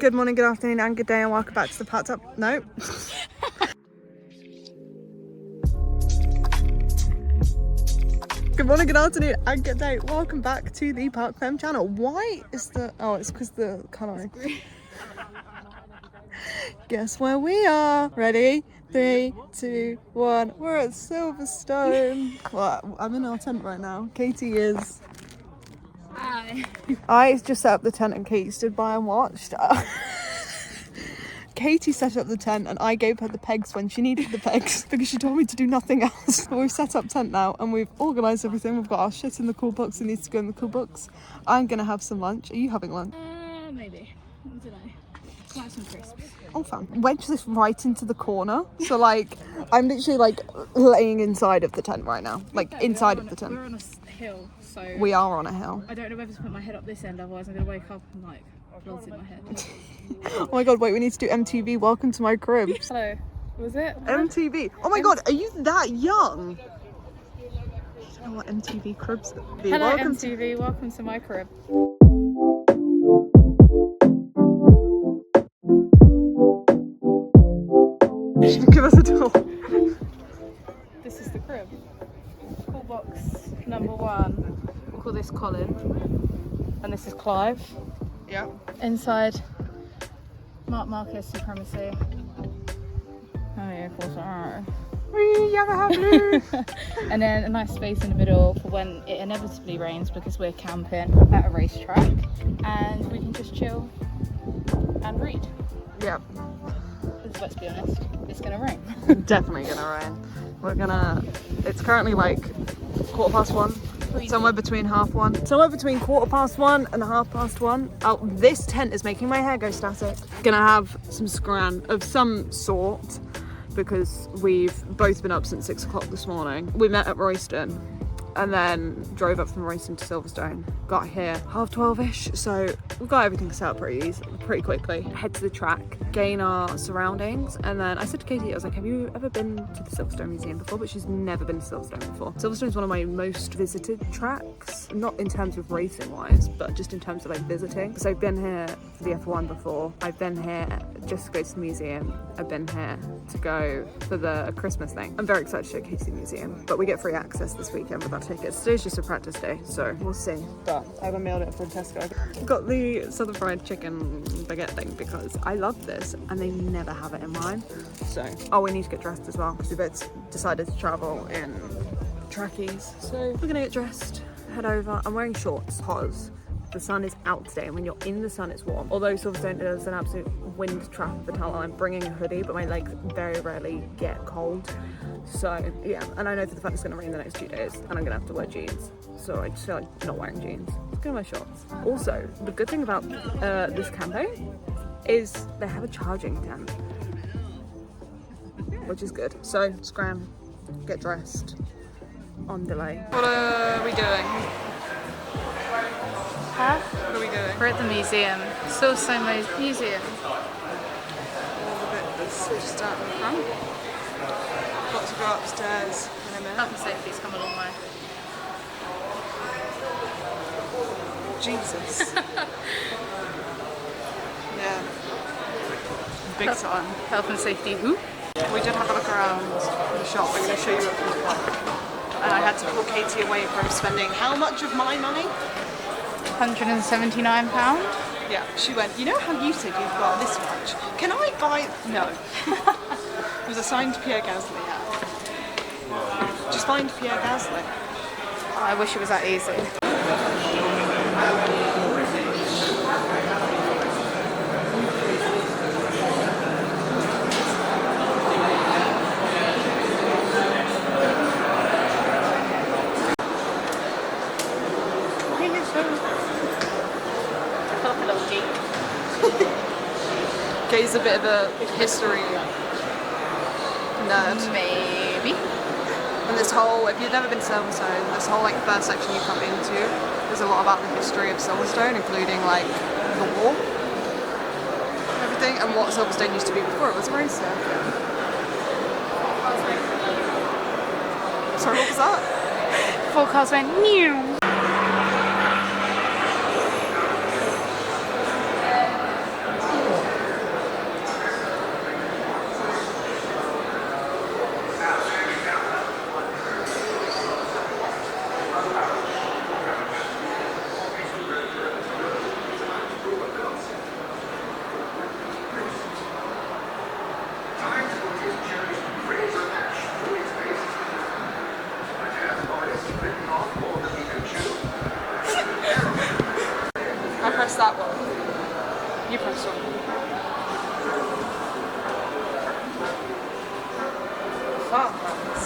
Good morning, good afternoon, and good day, and welcome back to the Packed Up. No. Good morning, good afternoon, and good day. Welcome back to the Park Fem channel. Why is the... Oh, it's because the colouring. Guess where we are. Ready? 3, 2, 1. We're at Silverstone. Well, I'm in our tent right now. Katie is... Hi. I just set up the tent and Katie stood by and watched. Katie set up the tent and I gave her the pegs when she needed the pegs because she told me to do nothing else. But we've set up tent now and we've organised everything. We've got our shit in the cool box that needs to go in the cool box. I'm going to have some lunch. Are you having lunch? Maybe. I don't know. Like some crisps. Oh, fun. Wedge this right into the corner. So, like, I'm literally, like, laying inside of the tent right now. Like, yeah, inside of the tent. We're on a hill, so... We are on a hill. I don't know whether to put my head up this end, otherwise I'm going to wake up and, like, blood's in my head. Oh my god, wait, we need to do MTV Welcome to My Crib. Hello. Was it? MTV. Oh my god, are you that young? You don't know what MTV Cribs are. Hello, welcome MTV. Welcome to my crib. Give us a tour. This is the crib. Cool box number 1. We'll call this Colin. And this is Clive. Yeah. Inside, Mark Marcus Supremacy. Oh yeah, of course. We have a blue. And then a nice space in the middle for when it inevitably rains because we're camping at a racetrack and we can just chill and read. Yep. Let's be honest, it's gonna rain. Definitely gonna rain. It's currently like 1:15. Somewhere between 1:30. Somewhere between 1:15 and 1:30. Oh, this tent is making my hair go static. Gonna have some scran of some sort because we've both been up since 6 o'clock this morning. We met at Royston and then drove up from Royston to Silverstone. Got here 12:30ish, so we got everything set up pretty quickly. Head to the track, gain our surroundings, and then I said to Katie, I was like, have you ever been to the Silverstone Museum before? But she's never been to Silverstone before. Silverstone is one of my most visited tracks, not in terms of racing wise, but just in terms of like visiting. So I've been here for the F1 before. I've been here just to go to the museum. I've been here to go for the Christmas thing. I'm very excited to go to the museum, but we get free access this weekend with our tickets. Today's just a practice day, so we'll see. But I haven't mailed it from Tesco. Got the Southern Fried Chicken baguette thing because I love this and they never have it in mine. So, oh, we need to get dressed as well because we both decided to travel in trackies. So we're gonna get dressed, head over. I'm wearing shorts because the sun is out today, and when you're in the sun it's warm. Although Silverstone is an absolute wind trap of a tunnel, I'm bringing a hoodie, but my legs very rarely get cold. So yeah, and I know for the fact it's going to rain the next 2 days and I'm going to have to wear jeans. So I just feel like not wearing jeans. Let's go wear shorts. Also, the good thing about this camping is they have a charging tent, which is good. So scram, get dressed, on delay. What are we doing? Huh? What are we doing? We're at the museum. Silverstone Museum. All the bit that's just out in the front. Got to go upstairs in a minute. Health and safety's come a long way. Jesus. Yeah. Big time. Health and safety who? We did have a look around the shop. I'm going to show you what it looked like. And I had to pull Katie away from spending how much of my money? £179. Yeah. She went, you know how you said you've got this much? Can I buy... No. It was a signed Pierre Gasly ad. Just find Pierre Gasly. Oh, I wish it was that easy. Kay's a bit of a history nerd. Maybe. And this whole, if you've never been to Silverstone, this whole like first section you come into, there's a lot about the history of Silverstone, including like the war, everything, and what Silverstone used to be before it was a race circuit. Sorry, what was that? 4 cars went new. one. Farmlands.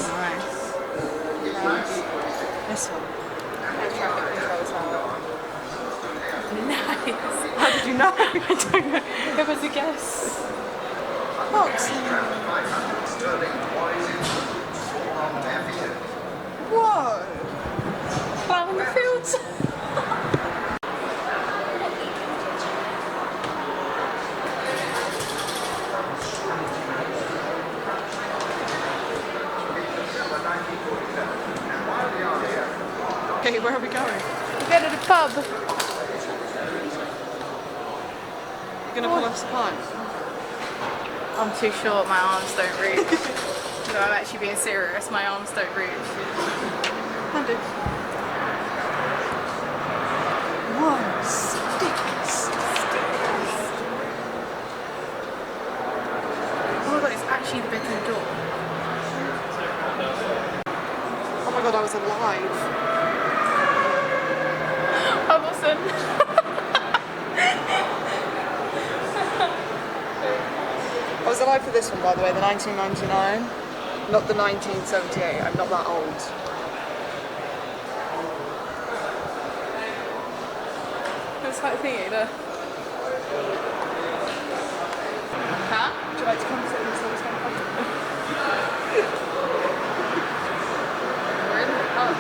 Nice. This one. Air traffic controls out. Nice. How did you know? I don't know. It was a guess. Boxing. Whoa! Plough in the fields. Okay, where are we going? We're going to the pub. You're gonna pull us apart. I'm too short, my arms don't reach. No, I'm actually being serious, my arms don't reach. Andy. Whoa, sticks. Oh my god, it's actually the bedroom door. Oh my god, I was alive. I wasn't. I was alive for this one, by the way, the 1999, not the 1978. I'm not that old. It's like thingy, look. Huh? Would you like to come sit in this little stand? We're in the pub.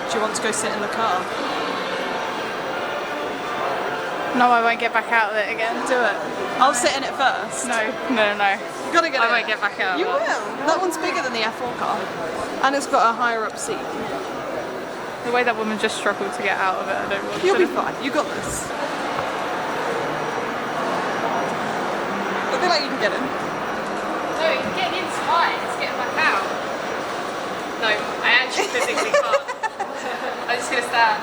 Do you want to go sit in the car? No, I won't get back out of it again. Do it. I'll sit in it first. No. You gotta get I in won't it. get back out. You will. That one's bigger than the F4 car. And it's got a higher up seat. The way that woman just struggled to get out of it, I don't want to. You'll be fine. You got this. I feel like you can get in. No, getting in's fine. It's getting back out. No, I actually physically can't. I'm just gonna stand.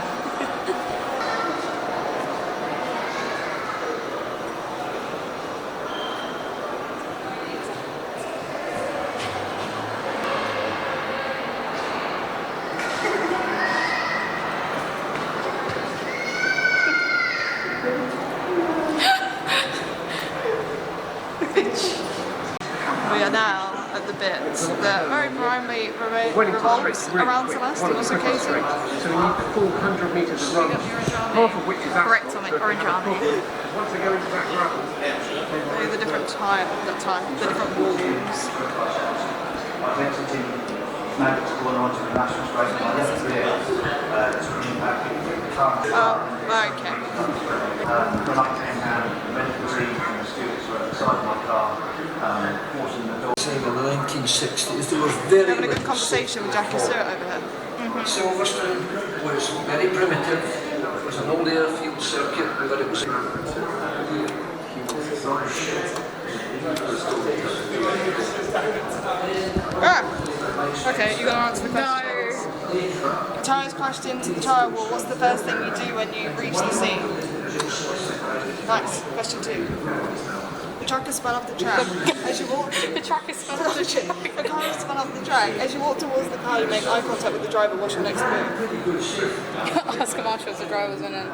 We are now at the bit that very primarily revolves around Celeste and also Katie. So we need the full 100 metres of run, half of which is Correct, asphalt. Tommy, orange army. Once they go into that gravel, The different the different walls. Oh, okay. Saying in the 1960s there was very Having a good little conversation with Jackie Stewart over here. Silverstone was very primitive. It was an old airfield circuit, but it was Okay, you gotta answer the question. No. Tyres crashed into the tyre wall. What's the first thing you do when you reach the scene? Nice. Question 2. The truck has spun off the track. As you walk, The truck is spun off the track. the car has spun off the track. As you walk towards the car, you make eye contact with the driver. What's your next move? Oscar Marshall as the driver's in it.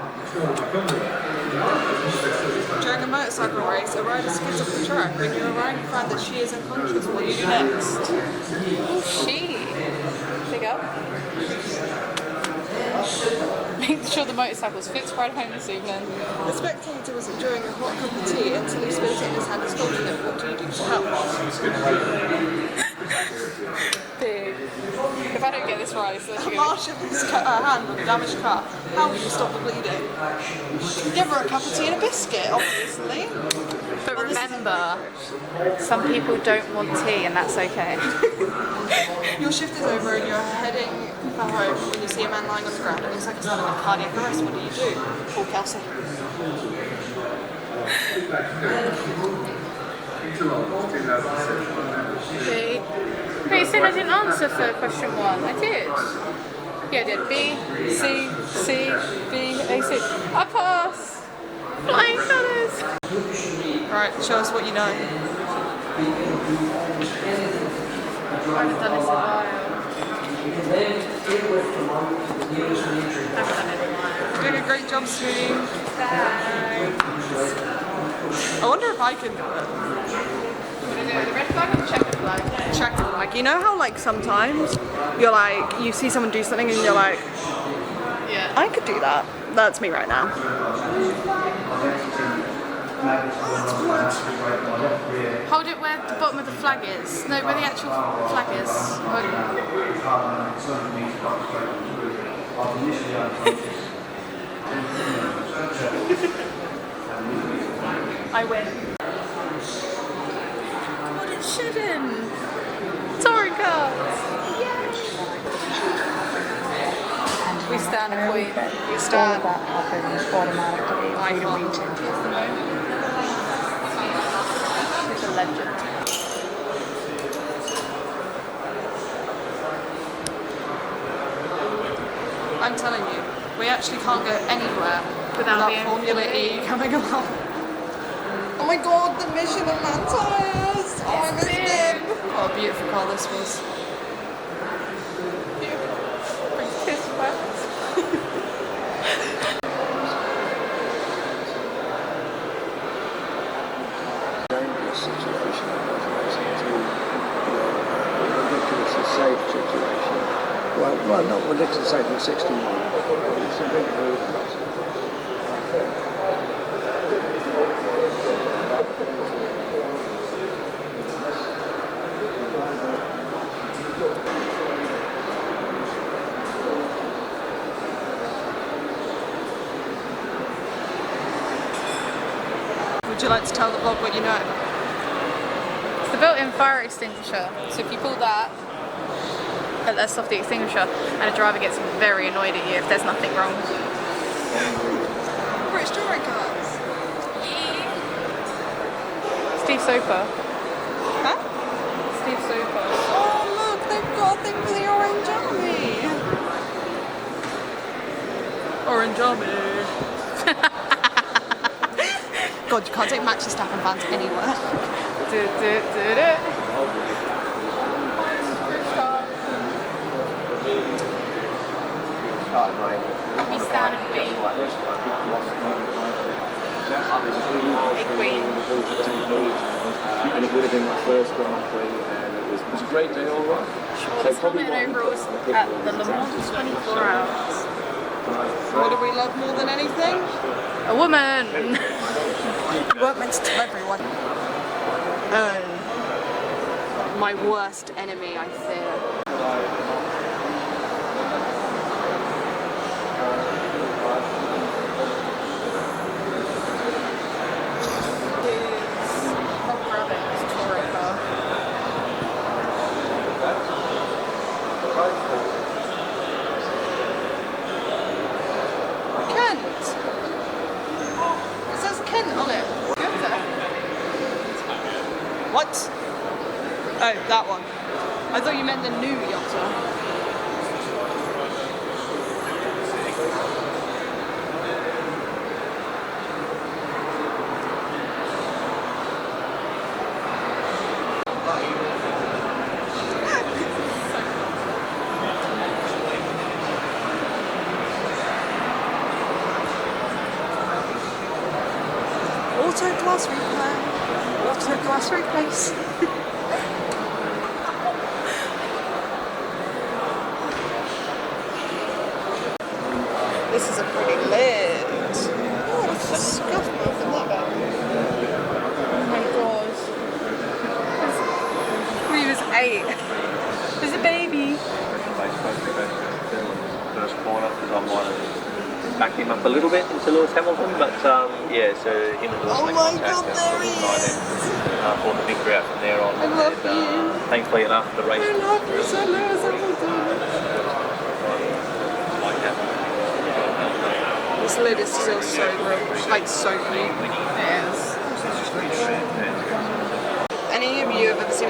During a motorcycle race, a rider skids off the track. When you arrive, you find that she is unconscious. What do you do next? She. Pick up. Make sure the motorcycle's fixed right home this evening. The spectator was enjoying a hot cup of tea until he spilled it in his hand and scolded him. What do you do to help? Big. If I don't get this right, it's literally gonna Marsha has cut her hand with a damaged car. How will you stop the bleeding? Give her a cup of tea and a biscuit, obviously. But remember, some people don't want tea and that's okay. Your shift is over and you're heading for home when you see a man lying on the ground. It looks like he's having a cardiac arrest. What do you do? Call Kelsey. Okay. Wait, you said I didn't answer for question 1. I did. Yeah, I did. B, C, C, B, A, C. I pass! Flying colours! Right, show us what you know. I haven't done this in a while. Doing a great job, sweetie. I wonder if I can do it. The red flag or the checkered flag? Checker flag. You know how like sometimes you're like, you see someone do something and you're like, Yeah. I could do that. That's me right now. Hold it where the bottom of the flag is. No, where the actual flag is. I win. God, it shouldn't. Sorry, cards. We stand a queen. We stand. That happens automatically. I can't. She's a legend. I'm telling you, we actually can't go anywhere Without without Formula E coming along. Oh my god, the Michelin Man tires! Oh, I missed him! What a beautiful car this was. Piss wet. Dangerous situation, ridiculously safe situation. Well, not ridiculously safe in 61. It's a big move. Would you like to tell the vlog what you know? It's the built-in fire extinguisher. So if you pull that, it lets off the extinguisher, and a driver gets very annoyed at you if there's nothing wrong. British touring cars. Steve Soper. Huh? Steve Soper. Oh look, they've got a thing for the orange army. Orange army. God, you can't take Max Verstappen fans anywhere. We stand and be. Hey, Queen. And it would have been my first Grand Prix, and it was a great day all round. Shortest helmet and overalls at the Le Mans 24 hours. What do we love more than anything? A woman! You weren't meant to tell everyone. My worst enemy, I fear. Kent! It says Kent on it. What? Oh, that one. I thought you meant the new Yotta. Auto class replay. Auto class replays. This is a pretty lid. Oh, what's the scuff mark on that bag? Oh my god. He was 8. There's a baby. First corner because I might have backed him up a little bit into Lewis Hamilton, but yeah, so him and Lewis Oh made my contact God, and there sort he of united, fought the victory out from there on. I love you. Thankfully enough, the race. I love you so Lewis Hamilton. Like that. This lid is still so real, like so cute. Yes. Any of you have ever seen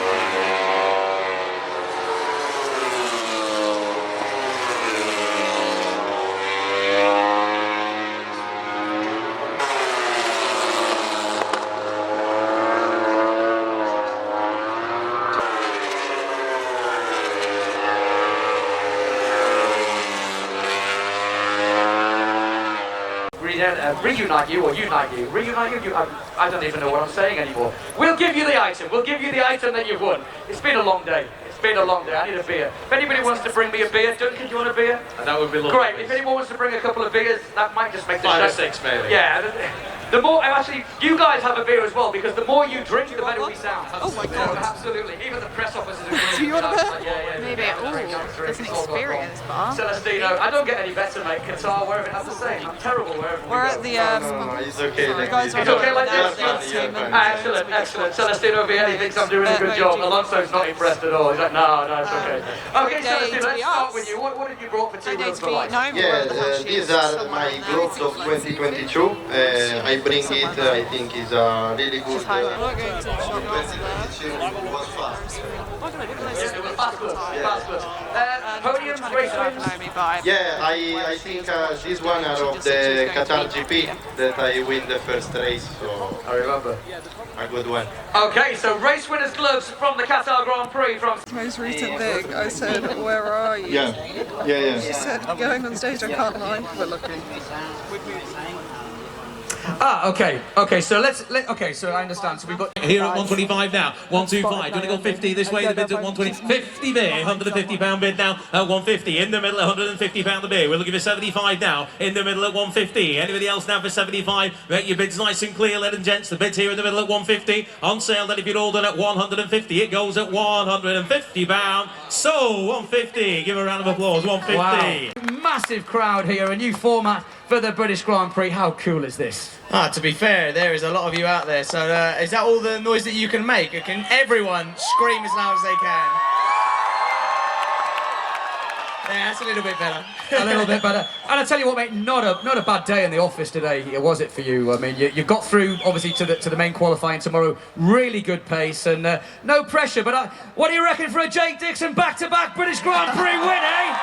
reunite you or unite you. Reunite you? I don't even know what I'm saying anymore. We'll give you the item. We'll give you the item that you've won. It's been a long day. It's been a long day. I need a beer. If anybody wants to bring me a beer, Duncan, do you want a beer? That would be lovely. Great. If anyone wants to bring a couple of beers, that might just make the 5 or show. 6 maybe. Yeah. The more, actually, you guys have a beer as well, because the more you drink, the better we sound. Oh my God. Absolutely. Even the press officers agree. Do you want a beer? Yeah. Maybe. Ooh, there's an experience bar. Celestino, I don't get any better, mate. Qatar, wherever it has the same. I'm terrible wherever We're at the It's okay. you guys are It's okay like there, this? entertainment. Excellent. Celestino Vieri thinks I'm doing a good job. Alonso's not impressed at all. He's like, no, it's okay. Okay, Celestino, let's start with you. What have you brought for Two Wheels for Life? These are my gloves of 2022. I bring it. I think it's a really good. We're going to the shop. 2022 was fast. Yeah, it was fabulous. Podiums, race wins? Yeah, I think this one are of the Qatar GP that I win the first race, so I remember. a good one. Okay, so race winners gloves from the Qatar Grand Prix from... Most recent thing, I said, where are you? Yeah. She said, going on stage, I can't lie. We're looking. Okay, so so I understand. So we've got here at 125 now, 125, gonna go 50 this way, the bid's at 120, 50 beer, £150 bid now at 150, in the middle at £150 the beer, we're looking for 75 now, in the middle at 150, anybody else now for 75, make your bids nice and clear, ladies and gents, the bid's here in the middle at 150, on sale then if you'd all done at 150, it goes at £150, so 150, give a round of applause, 150. wow. Massive crowd here, a new format for the British Grand Prix. How cool is this? To be fair, there is a lot of you out there, so is that all the noise that you can make? Can everyone scream as loud as they can? Yeah, that's a little bit better. A little bit better. And I tell you what, mate, not a bad day in the office today, was it for you? I mean, you got through, obviously, to the main qualifying tomorrow. Really good pace and no pressure. But what do you reckon for a Jake Dixon back-to-back British Grand Prix win, eh?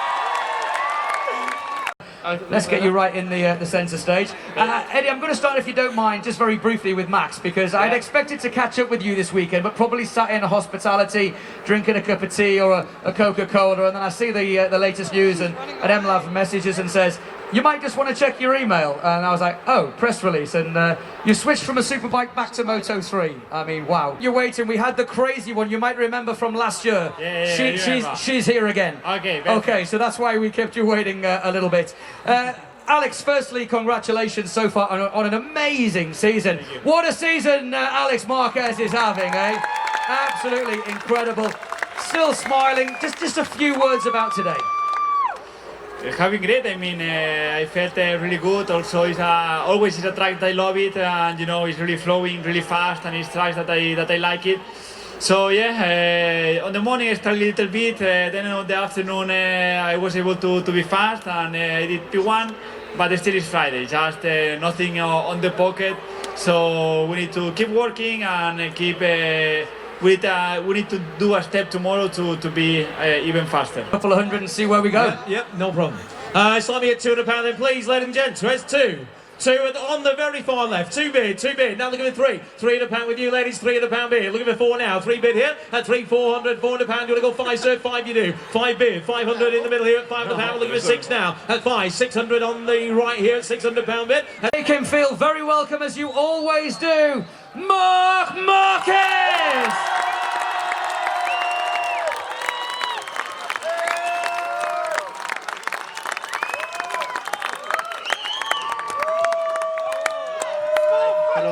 Let's get you right in the centre stage. Eddie, I'm going to start, if you don't mind, just very briefly with Max, because I'd expected to catch up with you this weekend, but probably sat in a hospitality, drinking a cup of tea or a Coca-Cola, and then I see the latest news, and Emlav messages and says, you might just want to check your email. And I was like, oh, press release. And you switched from a superbike back to Moto 3. I mean, wow. You're waiting. We had the crazy one you might remember from last year. She's here again. Okay, so that's why we kept you waiting a little bit. Alex, firstly, congratulations so far on an amazing season. What a season Alex Marquez is having, eh? Absolutely incredible. Still smiling. Just a few words about today. Having great. I mean, I felt really good. Also, it's always a track that I love it, and you know, it's really flowing, really fast, and it's tracks that I like it. So yeah, on the morning I started a little bit. Then on the afternoon I was able to be fast, and I did P1. But still it's Friday. Just nothing on the pocket. So we need to keep working and keep. We need to do a step tomorrow to be even faster. Couple of hundred and see where we go. Yep, no problem. Slide me at £200 then, please, ladies and gents. Where's two? Two on the very far left. Two bid. Now looking for three. £300 with you, ladies. £300 bid. Looking for four now. Three bid here at £400. £400. You want to go five, sir? Five you do. Five bid. 500 in the middle here at £500. Looking for six now at five. 600 on the right here at £600 bid. Make him feel very welcome, as you always do. Marc Marquez!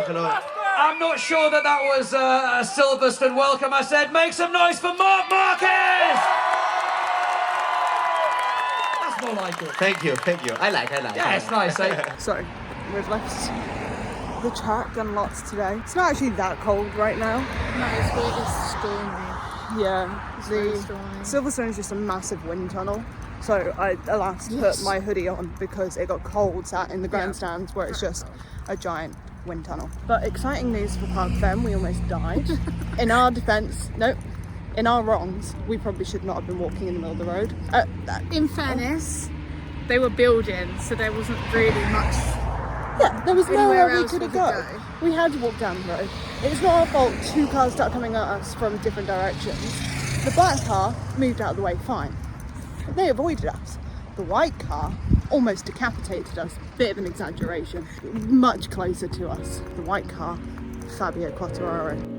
Hello. I'm not sure that was a Silverstone welcome. I said, make some noise for Marc Marquez! That's more like it. Thank you. I like Yeah, it's nice, eh? So, we've left the track and lots today. It's not actually that cold right now. No, it's stormy. Yeah, Silverstone is just a massive wind tunnel. So I allowed to put my hoodie on because it got cold sat in the grandstands where it's just a giant wind tunnel. But exciting news for Park Fem, we almost died. In our defence, in our wrongs, we probably should not have been walking in the middle of the road. In fairness, they were building, so there wasn't really much. Yeah, there was nowhere we else could go. We had to walk down the road. It's not our fault two cars started coming at us from different directions. The black car moved out of the way fine. They avoided us. The white car almost decapitated us. Bit of an exaggeration. Much closer to us, the white car, Fabio Quartararo.